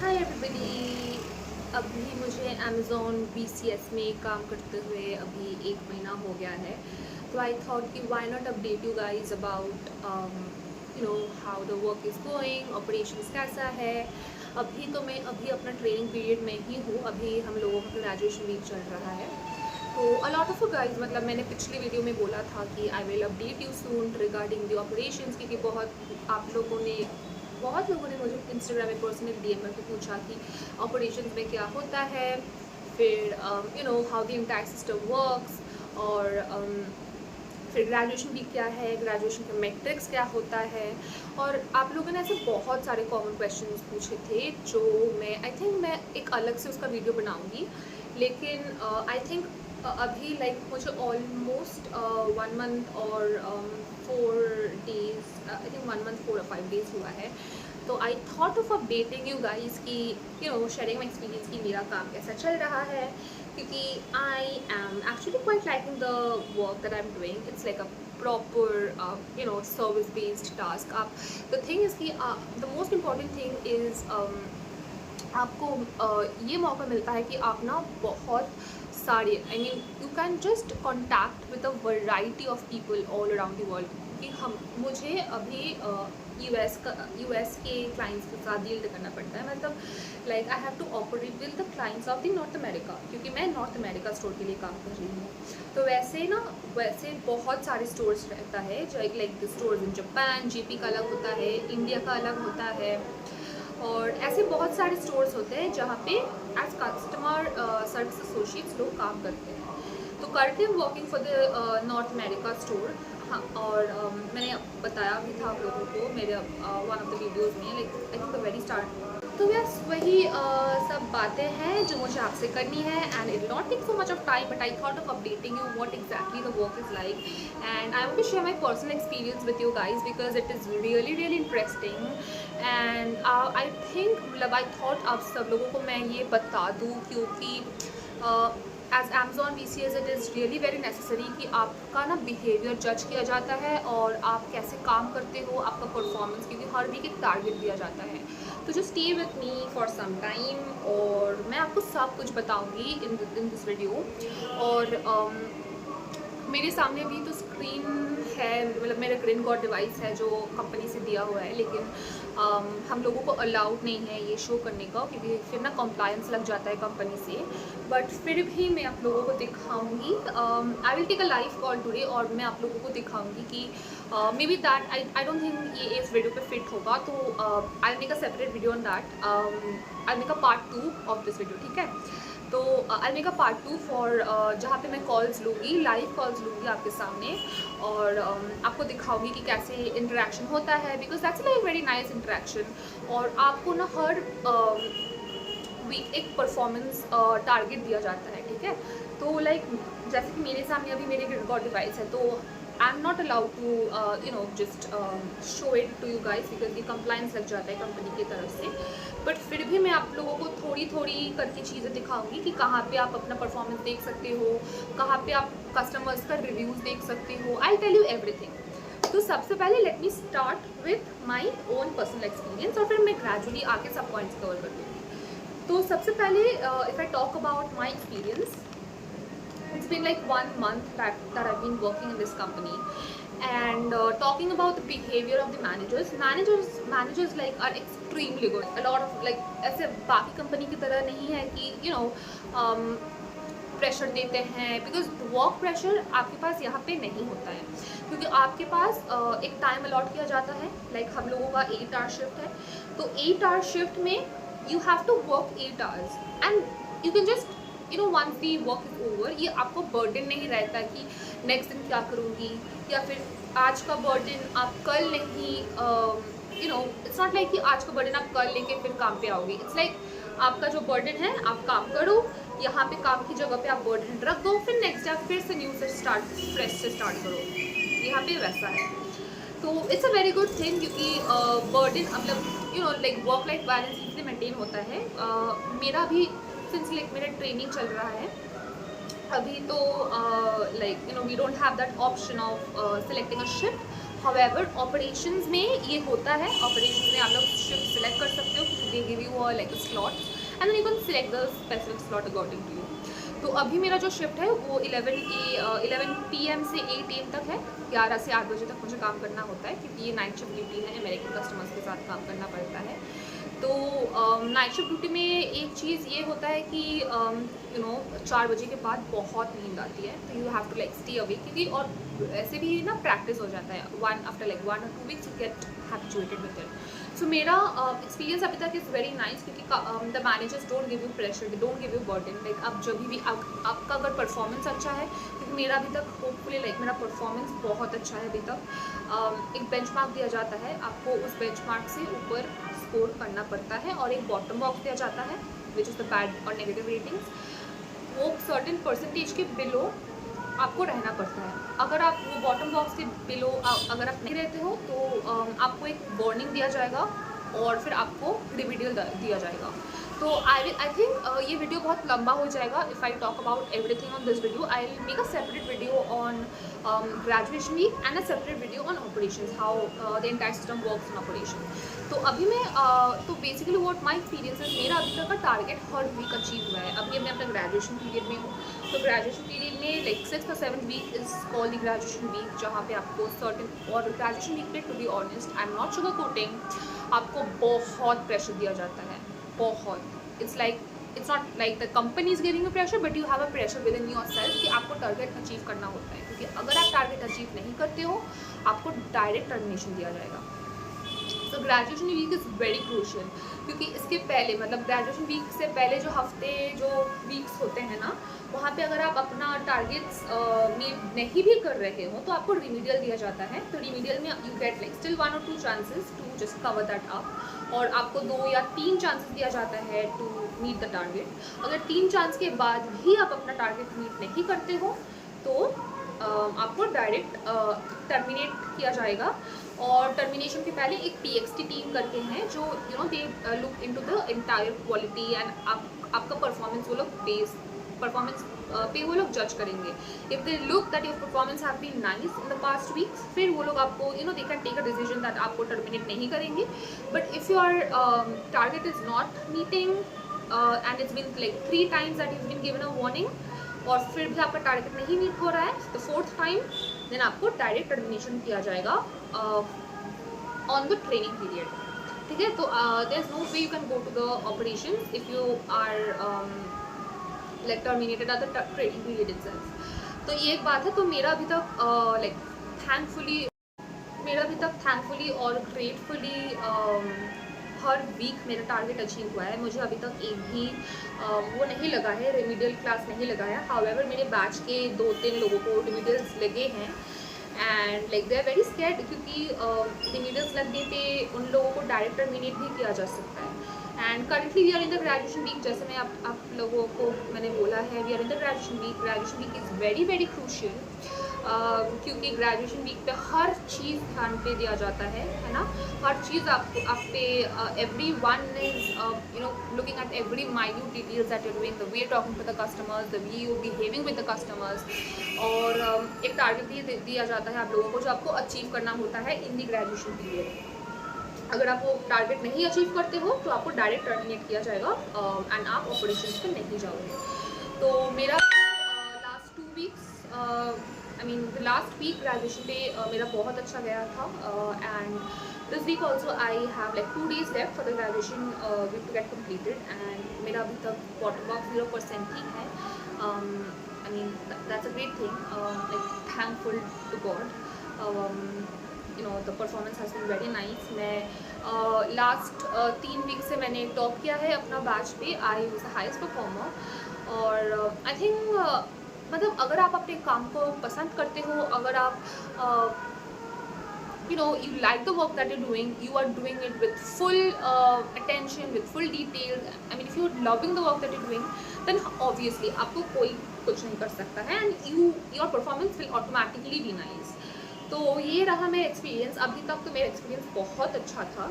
Hi everybody. अभी मुझे Amazon BCS में काम करते हुए अभी 1 महीना हो गया है। तो आई थॉट कि why not update you guys about how the work is going, operations कैसा है। मैं अभी अपना ट्रेनिंग पीरियड में ही हूँ। अभी हम लोगों का ग्रेजुएशन वीक चल रहा है। तो अलॉट ऑफ गाइज, मतलब मैंने पिछली वीडियो में बोला था कि I will update you soon regarding the operations, क्योंकि बहुत लोगों ने मुझे इंस्टाग्राम में पर्सनल DM करके पूछा कि ऑपरेशंस में क्या होता है, फिर how the entire system works, और फिर ग्रेजुएशन भी क्या है, ग्रेजुएशन का मैट्रिक्स क्या होता है। और आप लोगों ने ऐसे बहुत सारे कॉमन क्वेश्चंस पूछे थे जो मैं एक अलग से उसका वीडियो बनाऊंगी। लेकिन आई थिंक अभी मुझे ऑलमोस्ट 1 मंथ और 4 days, I think 1 month 4 or 5 days हुआ है। तो आई thought of updating you guys कि शेयरिंग माई एक्सपीरियंस कि मेरा काम कैसा चल रहा है, क्योंकि I am actually quite liking the work that I am doing. It's like a proper service based task. आप द थिंग इज़ कि the most important thing is आपको ये मौका मिलता है कि आप ना बहुत सारे you can just contact with a variety of people all around the world. कि मुझे अभी यूएस के क्लाइंट्स के साथ डील करना पड़ता है। मतलब I have to operate with the clients of the North America, क्योंकि मैं नॉर्थ अमेरिका स्टोर के लिए काम कर रही हूँ। तो वैसे बहुत सारे स्टोर्स रहता है, जो like the stores in Japan, GP का अलग होता है, इंडिया का अलग होता है, और ऐसे बहुत सारे स्टोर्स होते हैं जहाँ पे एज कस्टमर सर्विस एसोसिएट्स लोग काम करते हैं। तो करके working for the North America store. हाँ, और मैंने बताया भी था आप लोगों को मेरे वन ऑफ द वीडियोज़ में, like I think the very start. तो बस वही सब बातें हैं जो मुझे आपसे करनी है, and it not take so much of time, but I thought of updating you what exactly the work is like, and I want to share my personal experience with you guys because it is really interesting. And I think मतलब I thought आप सब लोगों को मैं ये बता दूँ, क्योंकि as Amazon BCS it is really very necessary कि आपका ना बिहेवियर जज किया जाता है, और आप कैसे काम करते हो, आपका परफॉर्मेंस, क्योंकि हर वीक एक टारगेट दिया जाता है। तो just stay with me for some time, और मैं आपको सब कुछ बताऊंगी इन दिस वीडियो। और मेरे सामने भी तो स्क्रीन है, मतलब मेरा ग्रीन कार्ड डिवाइस है जो कंपनी से दिया हुआ है, लेकिन हम लोगों को अलाउड नहीं है ये शो करने का, क्योंकि फिर ना कंप्लायंस लग जाता है कंपनी से। बट फिर भी मैं आप लोगों को दिखाऊंगी। I will take a live call today, और मैं आप लोगों को दिखाऊंगी कि maybe that I don't think ये इस वीडियो पे फिट होगा, तो I make a separate video on that. I make a part 2 of this video, ठीक है। तो I make a part 2 for जहाँ पे मैं कॉल्स लूँगी, लाइव कॉल्स लूँगी आपके सामने, और आपको दिखाऊंगी कि कैसे इंटरेक्शन होता है, because that's like very nice interaction. और आपको ना हर वीक एक परफॉर्मेंस टारगेट दिया जाता है, ठीक है। तो जैसे कि मेरे सामने अभी मेरे रिकॉर्ड डिवाइस है, तो I am not allowed to just show it to you guys, because ये कंप्लाइंस लग जाता है कंपनी की तरफ से। बट फिर भी मैं आप लोगों को थोड़ी थोड़ी करके चीज़ें दिखाऊंगी कि कहाँ पे आप अपना परफॉर्मेंस देख सकते हो, कहाँ पे आप कस्टमर्स का रिव्यूज़ देख सकते हो। I tell you everything. तो सबसे पहले let me start with my own personal experience, और फिर मैं ग्रेजुअली आके सब पॉइंट्स कवर कर दूँगी। तो सबसे पहले if I talk about my experience, it's been like 1 month that I've been working in this company, and talking about the behavior of the managers like are extremely good. A lot of like ऐसे बाकी company की तरह नहीं है कि pressure देते हैं, because work pressure आपके पास यहाँ पे नहीं होता है, क्योंकि आपके पास एक टाइम अलॉट किया जाता है। लाइक हम लोगों का 8 आवर शिफ्ट है, तो 8 आवर शिफ्ट में you have to work 8 hours, and you can just once the work is over, ये आपको बर्डन नहीं रहता कि नेक्स्ट दिन क्या करूँगी, या फिर आज का बर्डन आप कल नहीं, इट्स नॉट लाइक कि आज का बर्डन आप कल लेके फिर काम पे आओगे। इट्स लाइक आपका जो बर्डन है आप काम करो, यहाँ पे काम की जगह पे आप बर्डन रख दो, फिर नेक्स्ट डे फिर से न्यू से फ्रेश से स्टार्ट करो। यहाँ पे वैसा है, तो it's a very good thing, क्योंकि बर्डन मतलब like work life balance easily maintain होता है। मेरा भी सिंस लाइक मेरा ट्रेनिंग चल रहा है अभी, तो we don't have that option of selecting a shift. However operations में ये होता है, ऑपरेशंस में आप लोग शिफ्ट सिलेक्ट कर सकते हो, क्योंकि they give you like slot and then you can select the specific slot according to you. तो अभी मेरा जो शिफ्ट है वो 11 PM से 8 AM तक है। 11 से 8 बजे तक मुझे काम करना होता है क्योंकि ये नाइट शिफ्ट ड्यूटी है, अमेरिकन कस्टमर्स के साथ काम करना पड़ता है। तो नाइट शिफ्ट ड्यूटी में एक चीज़ ये होता है कि 4 बजे के बाद बहुत नींद आती है, तो you have to like stay awake, क्योंकि और ऐसे भी ना प्रैक्टिस हो जाता है, after like 1 or 2 weeks you get habituated with it. So मेरा एक्सपीरियंस अभी तक इज़ वेरी नाइस, क्योंकि the managers don't give you pressure, they don't give you burden. Like अब जब भी आपका अगर परफॉर्मेंस अच्छा है, क्योंकि मेरा अभी तक होपफुली लाइक मेरा परफॉर्मेंस बहुत अच्छा है अभी तक, एक बेंचमार्क दिया जाता है, आपको उस बेंचमार्क से ऊपर स्कोर करना पड़ता है, और एक बॉटम बॉक्स दिया जाता है विच इज़ द बैड और नेगेटिव रेटिंग्स। वो सर्टेन परसेंटेज के बिलो आपको रहना पड़ता है। अगर आप वो बॉटम बॉक्स के बिलो अगर आप नहीं रहते हो तो आपको एक वार्निंग दिया जाएगा और फिर आपको रिमीडियल दिया जाएगा। तो आई थिंक ये वीडियो बहुत लंबा हो जाएगा if I talk about everything on this video. I will make a separate video on graduation week and a separate video on operations, how the entire system works in operation. तो अभी मैं तो basically what my experience है, मेरा अभी तक का target हर week achieve हुआ है। अभी मैं अपना ग्रेजुएशन पीरियड में हूँ, तो ग्रेजुएशन पीरियड में like 6th or 7th week is called the graduation week, जहाँ पे आपको सर्टेन, और ग्रेजुएशन वीक पे to be honest I am not sugar coating, आपको बहुत प्रेशर दिया जाता है, बहुत। It's not like the company is giving you pressure, but you have a pressure within yourself कि आपको टारगेट अचीव करना होता है, क्योंकि अगर आप टारगेट अचीव नहीं करते हो आपको डायरेक्ट टर्मिनेशन दिया जाएगा। तो graduation week is very crucial, क्योंकि इसके पहले मतलब ग्रेजुएशन वीक से पहले जो हफ्ते जो वीक्स होते हैं ना, वहाँ पे अगर आप अपना टारगेट्स मीट नहीं भी कर रहे हो तो आपको रिमीडियल दिया जाता है। तो रिमीडियल में you get like still 1 or 2 chances to just cover that up, और आपको 2 या 3 चांसेस दिया जाता है टू मीट द टारगेट। अगर 3 चांस के बाद भी आप अपना टारगेट मीट नहीं करते हो तो आपको डायरेक्ट टर्मिनेट किया जाएगा। और टर्मिनेशन के पहले एक PXT टीम करके हैं जो they look into the entire quality and आपका परफॉर्मेंस वो लोग परफॉर्मेंस पे वो लोग जज करेंगे। If they look that your performance have been nice in the past weeks, फिर वो लोग आपको they can take a decision that आपको टर्मिनेट नहीं करेंगे। But if your target is not meeting and it's been like 3 times that is been given a warning, और फिर भी आपका टारगेट नहीं मीट हो रहा है, तो 4th टाइम देन आपको डायरेक्ट टर्मिनेशन किया जाएगा ऑन द ट्रेनिंग पीरियड। ठीक है, तो there is no way you can go to the operation if you are like terminated at the training period itself. तो ये एक बात है। तो मेरा अभी तक लाइक थैंकफुली और ग्रेटफुली हर वीक मेरा टारगेट अचीव हुआ है। मुझे अभी तक एक भी वो नहीं लगा है, रेमिडियल क्लास नहीं लगा है। हाउएवर मेरे बैच के 2-3 लोगों को रेमिडियल्स लगे हैं and like they are very scared, क्योंकि रेमिडियल्स लगने पे उन लोगों को डायरेक्ट टर्मिनेट भी किया जा सकता है। And currently we are in the graduation week, जैसे मैं आप लोगों को मैंने बोला है, we are in the graduation week. Graduation week is very very crucial, क्योंकि ग्रेजुएशन वीक पे हर चीज़ ध्यान पे दिया जाता है ना। हर चीज़ आप पे every one is looking at every minute details that you doing, the way talking to the customers, the way you behaving with the customers, और एक टारगेट भी दिया जाता है आप लोगों को जो आपको अचीव करना होता है इन द ग्रेजुएशन पीरियड। अगर आप वो टारगेट नहीं अचीव करते हो तो आपको डायरेक्ट टर्मिनेट किया जाएगा एंड आप ऑपरेशंस पे नहीं जाओगे। तो मेरा last 2 weeks the last week graduation पे मेरा बहुत अच्छा गया था, and this week also I have like 2 days left for the graduation week to get completed, and मेरा अभी तक बॉटम बॉक्स 0% ही है। That's a great thing, like thankful to God. The performance has been very nice. मैं last 3 week से मैंने top किया है अपना बैच पे, I was the highest performer. और आई थिंक मतलब अगर आप अपने काम को पसंद करते हो, अगर आप you like the work that you're doing, you are doing it with full attention, with full detail, if you're loving the work that you're doing, then obviously आपको कोई कुछ नहीं कर सकता है, and your performance will automatically be nice। तो ये रहा मेरा एक्सपीरियंस। अभी तक तो मेरा एक्सपीरियंस बहुत अच्छा था।